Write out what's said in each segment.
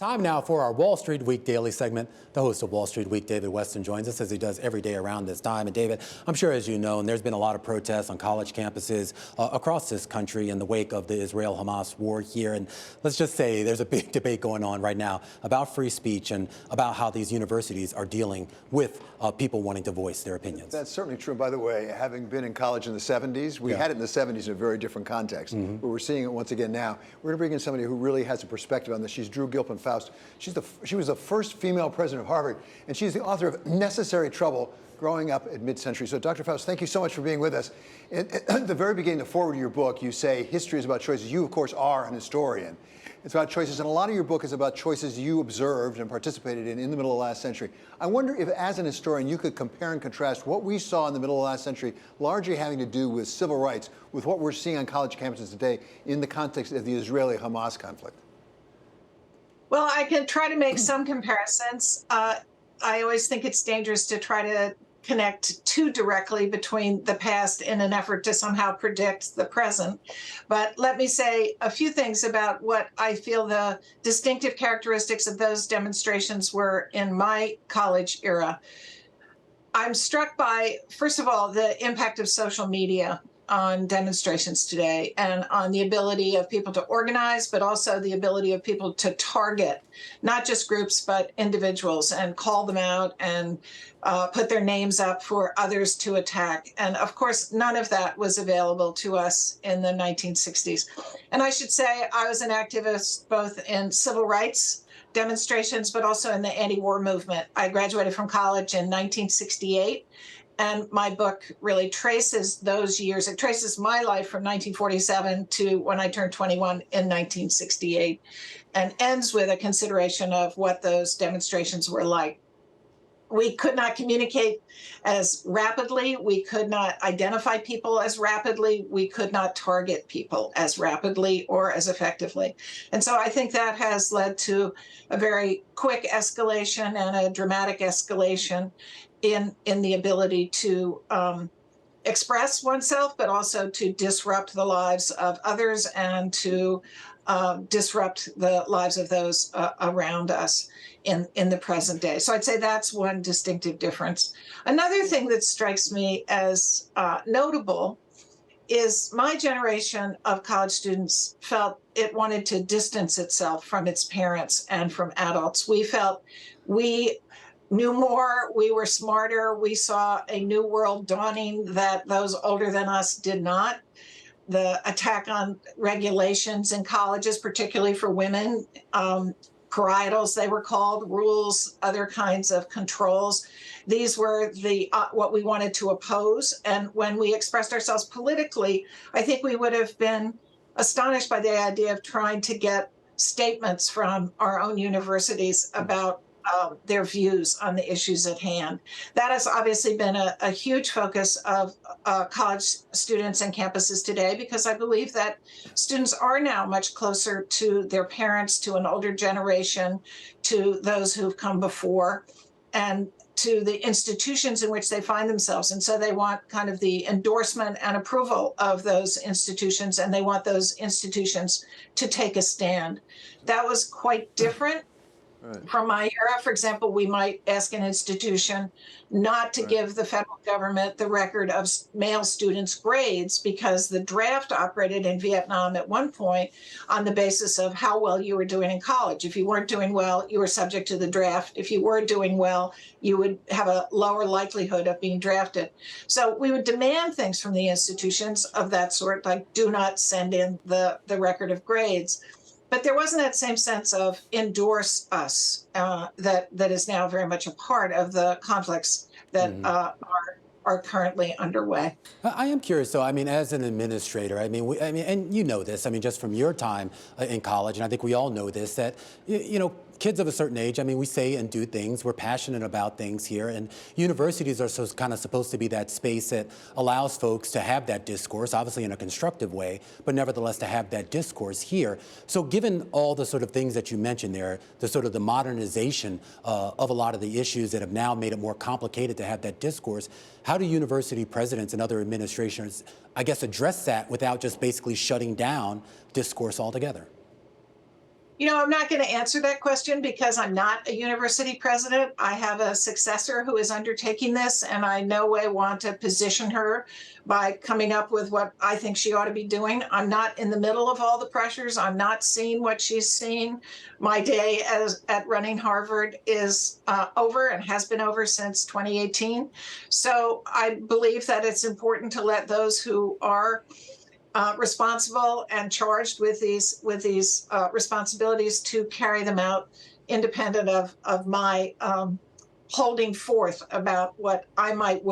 Time now for our Wall Street Week Daily segment. The host of Wall Street Week, David Weston, joins us as he does every day around this time. And David, I'm sure as you know, and there's been a lot of protests on college campuses across this country in the wake of the Israel-Hamas war here. And let's just say there's a big debate going on right now about free speech and about how these universities are dealing with people wanting to voice their opinions. That's certainly true. By the way, having been in college in the 70s, we had it in the 70s in a very different context. But we're seeing it once again now. We're going to bring in somebody who really has a perspective on this. She's Drew Gilpin-Faust. She was the first female president of Harvard, and she's the author of Necessary Trouble, Growing Up at Mid-Century. So, Dr. Faust, thank you so much for being with us. At the very beginning, the foreword of your book, you say history is about choices. You, of course, are an historian. It's about choices, and a lot of your book is about choices you observed and participated in the middle of last century. I wonder if, as an historian, you could compare and contrast what we saw in the middle of last century, largely having to do with civil rights, with what we're seeing on college campuses today in the context of the Israeli-Hamas conflict. Well, I can try to make some comparisons. I always think it's dangerous to try to connect too directly between the past in an effort to somehow predict the present. But let me say a few things about what I feel the distinctive characteristics of those demonstrations were in my college era. I'm struck by, first of all, the impact of social media on demonstrations today and on the ability of people to organize, but also the ability of people to target not just groups, but individuals and call them out and put their names up for others to attack. And of course, none of that was available to us in the 1960s. And I should say I was an activist both in civil rights demonstrations, but also in the anti-war movement. I graduated from college in 1968. And my book really traces those years. It traces my life from 1947 to when I turned 21 in 1968 and ends with a consideration of what those demonstrations were like. We could not communicate as rapidly. We could not identify people as rapidly. We could not target people as rapidly or as effectively. And so I think that has led to a very quick escalation and a dramatic escalation in the ability to express oneself, but also to disrupt the lives of others and to disrupt the lives of those around us in the present day. So I'd say that's one distinctive difference. Another thing that strikes me as notable is my generation of college students felt it wanted to distance itself from its parents and from adults. We felt we knew more, we were smarter, we saw a new world dawning that those older than us did not. The attack on regulations in colleges, particularly for women, parietals they were called, rules, other kinds of controls. These were the what we wanted to oppose. And when we expressed ourselves politically, I think we would have been astonished by the idea of trying to get statements from our own universities about their views on the issues at hand. That has obviously been a huge focus of college students and campuses today, because I believe that students are now much closer to their parents, to an older generation, to those who've come before, and to the institutions in which they find themselves. And so they want kind of the endorsement and approval of those institutions, and they want those institutions to take a stand. That was quite different. Right. From my era. For example, we might ask an institution not to give the federal government the record of male students' grades, because the draft operated in Vietnam at one point on the basis of how well you were doing in college. If you weren't doing well, you were subject to the draft. If you were doing well, you would have a lower likelihood of being drafted. So we would demand things from the institutions of that sort, like do not send in the record of grades. But there wasn't that same sense of endorse us that is now very much a part of the conflicts that are currently underway. I am curious, though. I mean, as an administrator, and you know this. I mean, just from your time in college, and I think we all know this, that you know, kids of a certain age, I mean, we say and do things. We're passionate about things here, and universities are kind of supposed to be that space that allows folks to have that discourse, obviously in a constructive way, but nevertheless to have that discourse here. So, given all the sort of things that you mentioned there, the sort of the modernization of a lot of the issues that have now made it more complicated to have that discourse, how do university presidents and other administrations, I guess, address that without just basically shutting down discourse altogether? I'm not going to answer that question because I'm not a university president. I have a successor who is undertaking this, and I no way want to position her by coming up with what I think she ought to be doing. I'm not in the middle of all the pressures. I'm not seeing what she's seeing. My day at running Harvard is over and has been over since 2018. So I believe that it's important to let those who are responsible and charged with these responsibilities to carry them out, independent of my holding forth about what I might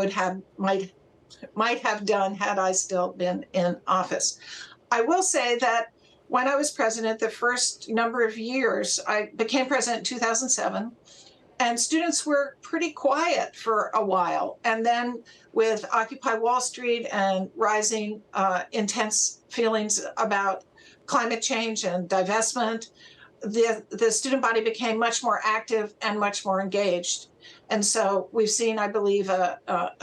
have done had I still been in office. I will say that when I was president, the first number of years, I became president in 2007. And students were pretty quiet for a while. And then with Occupy Wall Street and rising intense feelings about climate change and divestment, the student body became much more active and much more engaged. And so we've seen, I believe, a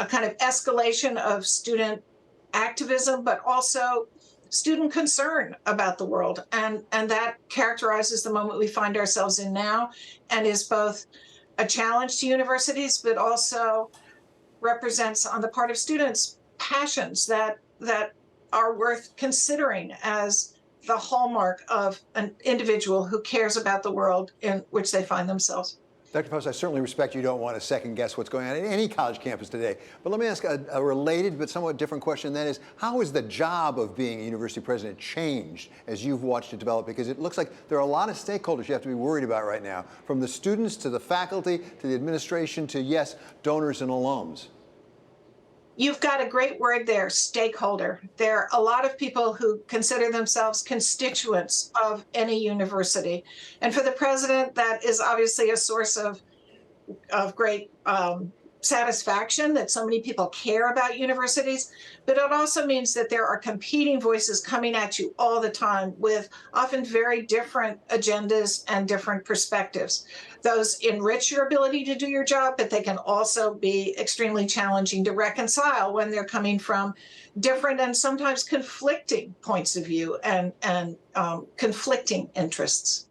kind of escalation of student activism, but also student concern about the world. And that characterizes the moment we find ourselves in now, and is both a challenge to universities, but also represents on the part of students passions that are worth considering as the hallmark of an individual who cares about the world in which they find themselves. Dr. Post, I certainly respect you don't want to second guess what's going on at any college campus today. But let me ask a related but somewhat different question. That is, how has the job of being a university president changed as you've watched it develop? Because it looks like there are a lot of stakeholders you have to be worried about right now, from the students to the faculty to the administration to, yes, donors and alums. You've got a great word there, stakeholder. There are a lot of people who consider themselves constituents of any university. And for the president, that is obviously a source of great satisfaction that so many people care about universities. But it also means that there are competing voices coming at you all the time with often very different agendas and different perspectives. Those enrich your ability to do your job, but they can also be extremely challenging to reconcile when they're coming from different and sometimes conflicting points of view and conflicting interests.